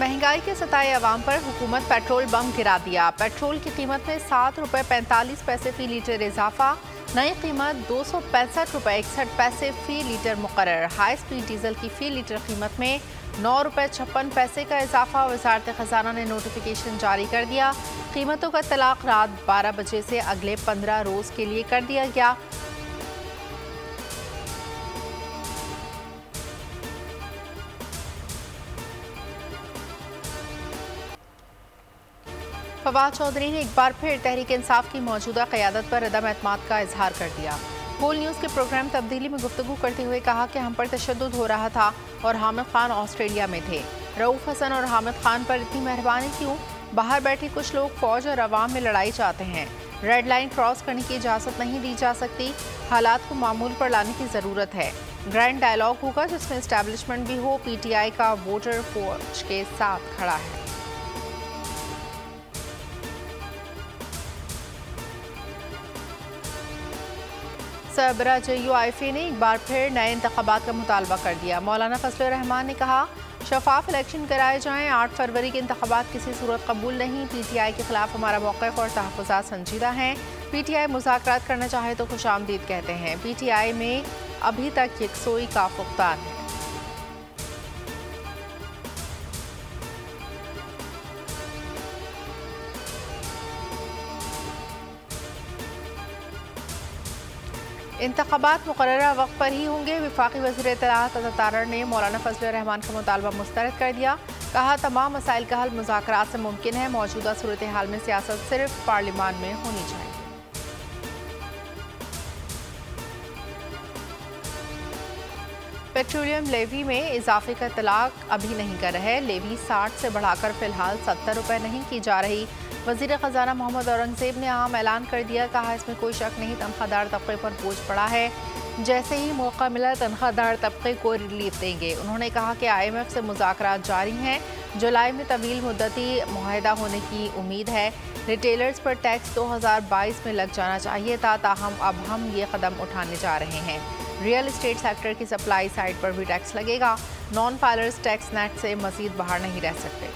महंगाई के सताए अवाम पर हुकूमत पेट्रोल बम गिरा दिया। पेट्रोल की कीमत में ₹7.45 फी लीटर इजाफा। नई कीमत ₹265.61 फी लीटर मुकर्रर। हाई स्पीड डीजल की फी लीटर कीमत में ₹9.56 का इजाफा। वजारत खजाना ने नोटिफिकेशन जारी कर दिया। कीमतों का तलाक रात 12 बजे से अगले 15 रोज के लिए कर दिया गया। फवाद चौधरी ने एक बार फिर तहरीक इंसाफ की मौजूदा क़यादत पर अदम एतमाद का इजहार कर दिया। कोल न्यूज़ के प्रोग्राम तब्दीली में गुफ्तगू करते हुए कहा कि हम पर तशद्दुद हो रहा था और हामिद खान ऑस्ट्रेलिया में थे। रऊफ हसन और हामिद खान पर इतनी मेहरबानी क्यों? बाहर बैठे कुछ लोग फौज और अवाम में लड़ाई चाहते हैं। रेड लाइन क्रॉस करने की इजाज़त नहीं दी जा सकती। हालात को मामूल पर लाने की ज़रूरत है। ग्रैंड डायलॉग होगा जिसमें इस्टेब्लिशमेंट भी हो। PTI का वोटर फौज के साथ खड़ा है। सरबराह JUIFA ने एक बार फिर नए इंतखाबात का मुतालबा कर दिया। मौलाना फजल रहमान ने कहा शफाफ इलेक्शन कराए जाएं। 8 फरवरी के इंतखाबात किसी सूरत कबूल नहीं। PTI के खिलाफ हमारा मौक़िफ़ और तहफ़्फ़ुज़ात संजीदा हैं। PTI मुज़ाकरात करना चाहे तो खुशामदीद कहते हैं। PTI में अभी तक यकसोई का फुक़दान है। इंतखाबात मुकर्ररा वक्त पर ही होंगे। वफाकी वज़ीर इत्तलाआत अता तारड़ ने मौलाना फजल रहमान का मुतालबा मुस्तरद कर दिया। कहा तमाम मसाइल का हल मुज़ाकरात से मुमकिन है। मौजूदा सूरत हाल में सियासत सिर्फ पार्लियामान में होनी चाहिए। पेट्रोलियम लेवी में इजाफे का इतलाक अभी नहीं कर रहे। लेवी 60 से बढ़ाकर फिलहाल ₹70 नहीं की जा रही। वज़ीर ख़जाना मोहम्मद औरंगज़ेब ने आम ऐलान कर दिया। कहा इसमें कोई शक नहीं, तनख्वाहदार तबके पर बोझ पड़ा है। जैसे ही मौका मिला तनख्वाहदार तबके को रिलीफ देंगे। उन्होंने कहा कि IMF से मुज़ाकरात जारी हैं। जुलाई में तवील मुद्दती मुआहदा होने की उम्मीद है। रिटेलर्स पर टैक्स 2022 में लग जाना चाहिए था, ताहम अब हम ये कदम उठाने जा रहे हैं। रियल इस्टेट सेक्टर की सप्लाई साइड पर भी टैक्स लगेगा। नॉन फाइलर्स टैक्स नेट से मजीद बाहर नहीं रह सकते।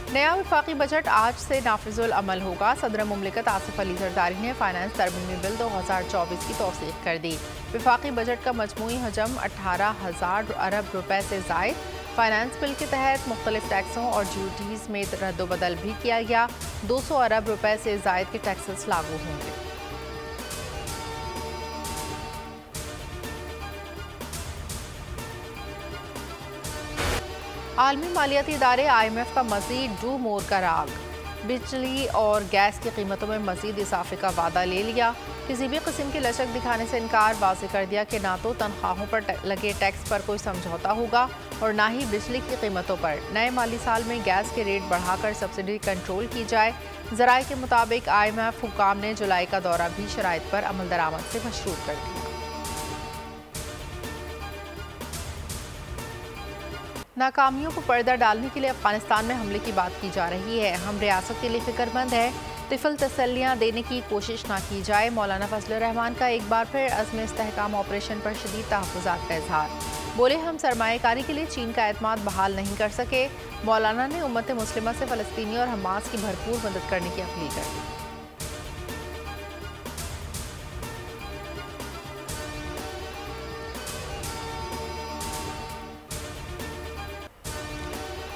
नया वफाकी बजट आज से नाफिजुल अमल होगा। सदर मुमलिकत आसिफ अली जरदारी ने फाइनेंस तरमीमी बिल 2024 की तौसीक कर दी। वफाकी बजट का मजमूई हजम 18,000 अरब रुपए से जायद। फाइनेंस बिल के तहत मुख्तलिफ टैक्सों और ड्यूटीज़ में रद्दोबदल भी किया गया। 200 अरब रुपए से जायद के टैक्सेस लागू होंगे। आलमी मालियाती इदारे IMF का मज़ीद डू मोर का राग। बिजली और गैस की कीमतों में मज़ीद इजाफे का वादा ले लिया। किसी भी किस्म की लचक दिखाने से इनकार। वाज़ेह कर दिया कि ना तो तनख्वाहों पर लगे टैक्स पर कोई समझौता होगा और ना ही बिजली की कीमतों पर। नए माली साल में गैस के रेट बढ़ाकर सब्सिडी कंट्रोल की जाए। ज़राए के मुताबिक IMF हुक्काम ने जुलाई का दौरा भी शराइत पर अमल दरामद से मशरूत कर दिया। नाकामियों को पर्दा डालने के लिए अफगानिस्तान में हमले की बात की जा रही है। हम रियासत के लिए फिक्रमंद है। तिफल तसल्लियाँ देने की कोशिश ना की जाए। मौलाना फजल रहमान का एक बार फिर अज़्म इस्तेहकाम ऑपरेशन पर शदीद तहफ़्फ़ुज़ात का इजहार। बोले हम सरमायाकारी के लिए चीन का एतमाद बहाल नहीं कर सके। मौलाना ने उम्मत मुस्लिमा से फ़लस्तीनी और हमास की भरपूर मदद करने की अपील कर दी।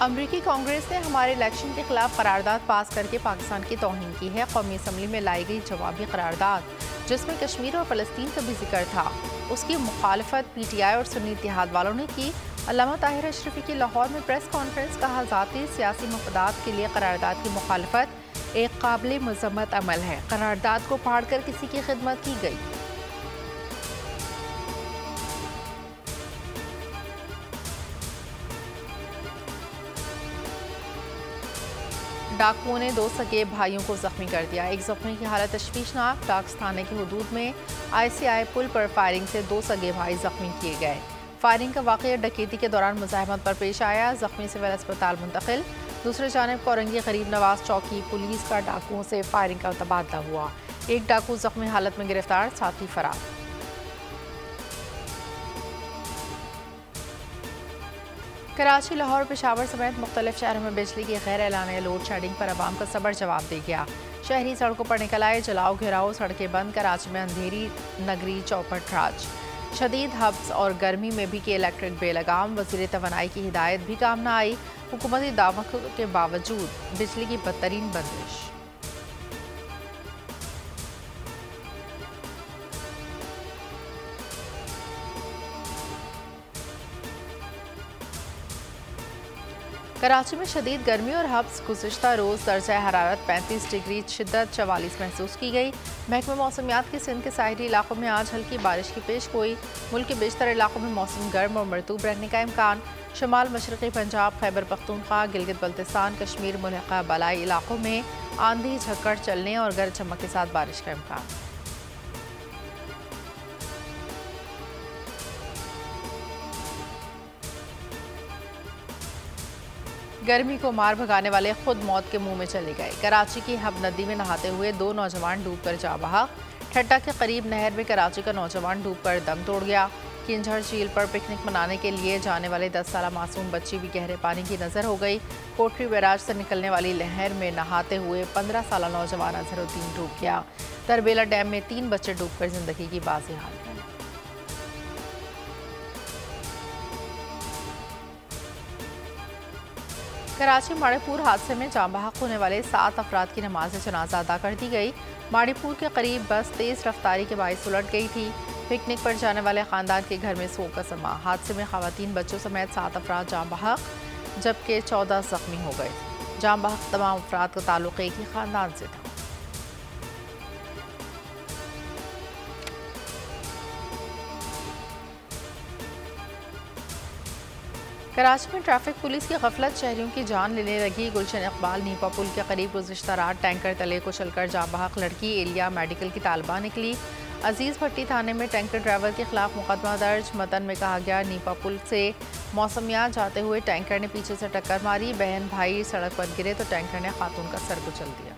अमरीकी कांग्रेस ने हमारे इलेक्शन के खिलाफ करारदाद पास करके पाकिस्तान की तौहीन की है। कौमी असम्बली में लाई गई जवाबी करारदाद, जिसमें कश्मीर और फ़लस्तीन का भी जिक्र था, उसकी मुखालफत PTI और सुन्नी इत्तेहाद वालों ने की। अल्लामा ताहिर अशरफी की लाहौर में प्रेस कॉन्फ्रेंस। कहा ज़ाती सियासी मफादात के लिए करारदाद की मुखालफत एक काबिल मज़म्मत अमल है। करारदाद को फाड़ कर किसी की खिदमत की गई। डाकुओं ने 2 सगे भाइयों को जख्मी कर दिया। एक जख्मी की हालत तशवीशनाक। डाक्स थाने की हदूद में ICI पुल पर फायरिंग से 2 सगे भाई जख्मी किए गए। फायरिंग का वाक़या डकैती के दौरान मुज़ाहमत पर पेश आया। जख्मी सिविल अस्पताल मुंतकिल। दूसरी जानिब कोरंगी करीब नवाज चौकी पुलिस का डाकुओं से फायरिंग का तबादला हुआ। एक डाकू जख्मी हालत में गिरफ्तार, साथी फरार। कराची, लाहौर, पेशावर समेत मुख्तलिफ शहरों में बिजली की गैर एलानिया लोड शेडिंग पर आवाम का सब्र जवाब दे गया। शहरी सड़कों पर निकल आए, जलाओ घेराव, सड़कें बंद। कराची में अंधेरी नगरी चौपट राज। शदीद हब्स और गर्मी में भी की इलेक्ट्रिक बेलगाम। वज़ीर तवानाई की हिदायत भी काम न आई। हुकूमती दावों के बावजूद बिजली की बदतरीन बंदिश। कराची में शदीद गर्मी और हब्स। गुज़िश्ता रोज़ दर्जा हरारत 35 डिग्री, शिद्दत 44 महसूस की गई। महकमे मौसमियात के सिंध के साहिली इलाकों में आज हल्की बारिश की पेश गोई। मुल्क के बेशतर इलाकों में मौसम गर्म और मरतूब रहने का इम्कान। शमाल मशरक़ी पंजाब, खैबर पख्तूनख्वा, गिलगित बल्तिस्तान, कश्मीर, मुल्हिका बलाई इलाकों में आंधी झक्कड़ चलने और गरज चमक के साथ बारिश का इम्कान। गर्मी को मार भगाने वाले खुद मौत के मुंह में चले गए। कराची की हब नदी में नहाते हुए 2 नौजवान डूबकर जा बहा। ठट्टा के करीब नहर में कराची का नौजवान डूबकर दम तोड़ गया। किंझर झील पर पिकनिक मनाने के लिए जाने वाले 10 साला मासूम बच्ची भी गहरे पानी की नजर हो गई। कोटरी बैराज से निकलने वाली लहर में नहाते हुए 15 साला नौजवान अजहरुद्दीन डूब गया। तरबेला डैम में 3 बच्चे डूबकर जिंदगी की बाजी हार गए। कराची माड़ीपुर हादसे में जाँ बहक होने वाले 7 अफराद की नमाज जनाजा अदा कर दी गई। माड़ीपुर के करीब बस तेज रफ्तारी के बाइस उलट गई थी। पिकनिक पर जाने वाले खानदान के घर में सोग का समा। हादसे में खवातीन बच्चों समेत 7 अफराद जाँ बहक, जबकि 14 जख्मी हो गए। जाँ बहक तमाम अफराद का ताल्लुक एक ही खानदान से था। कराची में ट्रैफिक पुलिस की गफलत शहरियों की जान लेने लगी। गुलशन इकबाल नीपा पुल के करीब गुज़िश्ता रात टैंकर तले को चलकर जाँ बहक लड़की एलिया मेडिकल की तालिबा निकली। अजीज़ भट्टी थाने में टैंकर ड्राइवर के खिलाफ मुकदमा दर्ज। मतन में कहा गया, नीपा पुल से मौसमियात जाते हुए टैंकर ने पीछे से टक्कर मारी। बहन भाई सड़क पर गिरे तो टैंकर ने खातून का सर कुचल दिया।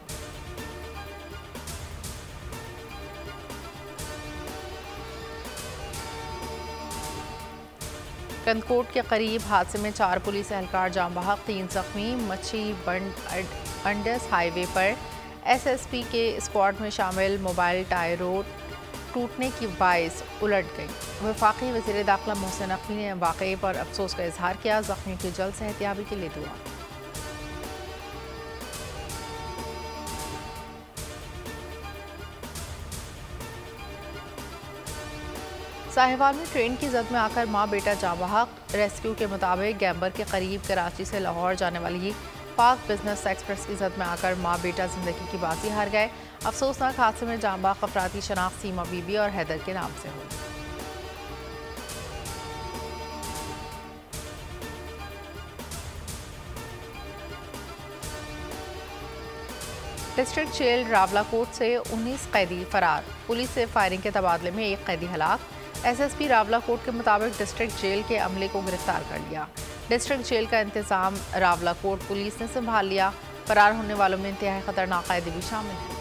कंदकोट के करीब हादसे में 4 पुलिस एहलकार जाँ बहक, 3 जख्मी। मच्छी बंड अंडस हाईवे पर एसएसपी के स्क्वाड में शामिल मोबाइल टायरों टूटने की बाइस उलट गई। वफाकी वज़ीर दाखिला मोहसिन नकवी ने वाक़े पर अफसोस का इजहार किया। जख्मियों की जल्द सेहतयाबी के लिए दुआ। साहिवाल में ट्रेन की जद में आकर मां बेटा जाँ बहक। रेस्क्यू के मुताबिक गैम्बर के करीब कराची से लाहौर जाने वाली पाक बिजनेस एक्सप्रेस की जद में आकर मां बेटा जिंदगी की बाजी हार गए। अफसोसनाक हादसे में जाँ बहक अफराद की शनाख्त सीमा बीबी और हैदर के नाम से हुई। डिस्ट्रिक्ट जेल रावलाकोट से 19 कैदी फरार। पुलिस से फायरिंग के तबादले में 1 कैदी हलाक। एसएसपी रावलाकोट के मुताबिक डिस्ट्रिक्ट जेल के अमले को गिरफ्तार कर लिया। डिस्ट्रिक्ट जेल का इंतजाम रावलाकोट पुलिस ने संभाल लिया। फरार होने वालों में इंतहाई खतरनाक कैदी भी शामिल हैं।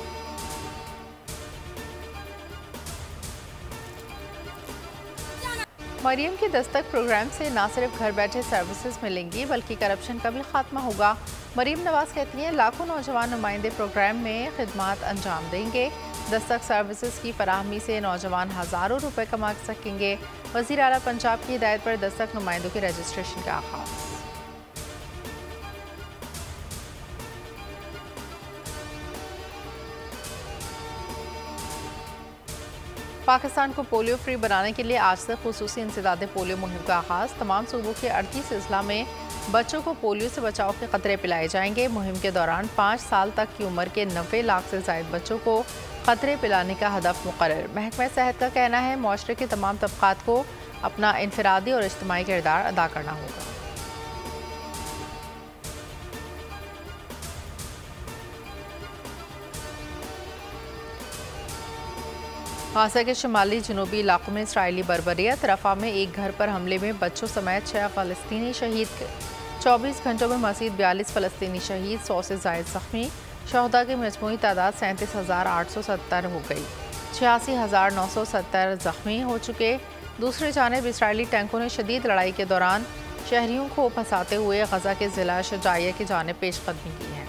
मरियम की दस्तक प्रोग्राम से न सिर्फ घर बैठे सर्विसेज मिलेंगी बल्कि करप्शन का भी खात्मा होगा। मरियम नवाज कहती हैं, लाखों नौजवान नुमाइंदे प्रोग्राम में खिदमात अंजाम देंगे। दस्तक सर्विसेज की फराहमी से नौजवान हज़ारों रुपए कमा सकेंगे। वज़ीर आला पंजाब की हिदायत पर दस्तक नुमाइंदों के रजिस्ट्रेशन का आगाज़। पाकिस्तान को पोलियो फ्री बनाने के लिए आज से खुसूसी इंसदाद पोलियो मुहिम का आगाज़। तमाम सूबों के 38 अजला में बच्चों को पोलियो से बचाव के कतरे पिलाए जाएंगे। मुहिम के दौरान 5 साल तक की उम्र के 90 लाख से ज़ायद बच्चों को कतरे पिलाने का हदफ मुकर्रर। महकमा सेहत का कहना है, मुआशरे के तमाम तबकात को अपना इनफरादी और इज्तिमाई किरदार अदा करना होगा। गाज़ा के शुमाली जनूबी इलाकों में इसराइली बर्बरियत। रफा में एक घर पर हमले में बच्चों समेत 6 फ़लस्तीनी शहीद। 24 घंटों में मज़ीद 42 फ़लस्तीनी शहीद, 100 से ज़ायद ज़ख्मी। शहदा की मजमूई तादाद 37,870 हो गई। 86,970 ज़ख्मी हो चुके। दूसरी जानिब इसराइली टैंकों ने शदीद लड़ाई के दौरान शहरियों को फंसाते हुए गजा के जिला शुजाइया की जानिब पेशकदमी की है।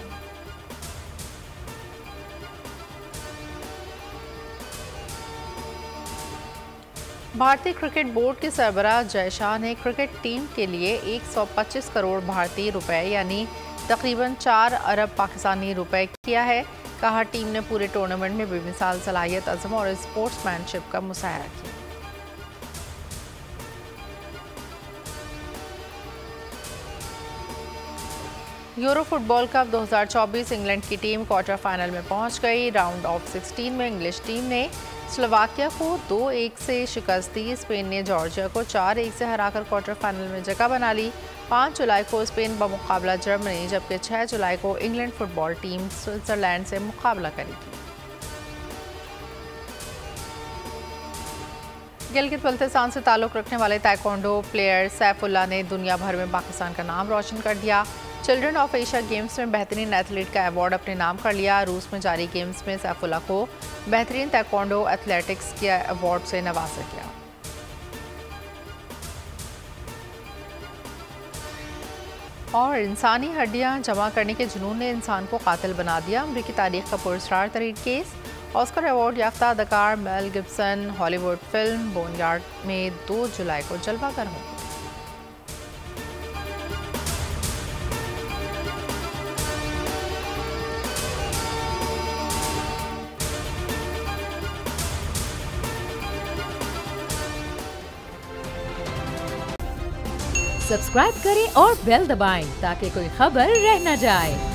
भारतीय क्रिकेट बोर्ड के सरबराह जय शाह ने क्रिकेट टीम के लिए 125 करोड़ भारतीय रुपए यानी तकरीबन 4 अरब पाकिस्तानी रुपए किया है। कहा, टीम ने पूरे टूर्नामेंट में बेमिसाल सलाहियत, अज़म और स्पोर्ट्समैनशिप का मुजाहरा किया। यूरो फुटबॉल कप 2024 इंग्लैंड की टीम क्वार्टर फाइनल में पहुंच गई। राउंड ऑफ 16 में इंग्लिश टीम ने स्लोवाकिया को 2-1 से शिकस्त दी। स्पेन ने जॉर्जिया को 4-1 से हराकर क्वार्टर फाइनल में जगह बना ली। 5 जुलाई को स्पेन बमुकाबला जर्मनी, जबकि 6 जुलाई को इंग्लैंड फुटबॉल टीम स्विट्जरलैंड से मुकाबला करेगी। गिलगित बल्तिस्तान से ताल्लुक़ रखने वाले ताइक्वांडो प्लेयर सैफुल्लाह ने दुनिया भर में पाकिस्तान का नाम रोशन कर दिया। चिल्ड्रन ऑफ एशिया गेम्स में बेहतरीन एथलीट का अवार्ड अपने नाम कर लिया। रूस में जारी गेम्स में सैफुल्लाह को बेहतरीन ताइक्वांडो एथलेटिक्स के अवार्ड से नवाजा गया। और इंसानी हड्डियां जमा करने के जुनून ने इंसान को कातिल बना दिया। अमरीकी तारीख का पुरस्कार तरीन केस। ऑस्कर अवार्ड याफ्ता अदाकार मेल गिब्सन हॉलीवुड फिल्म बोनयार्ड में 2 जुलाई को जलवागर होंगे। सब्सक्राइब करें और बेल दबाएं ताकि कोई खबर रह न जाए।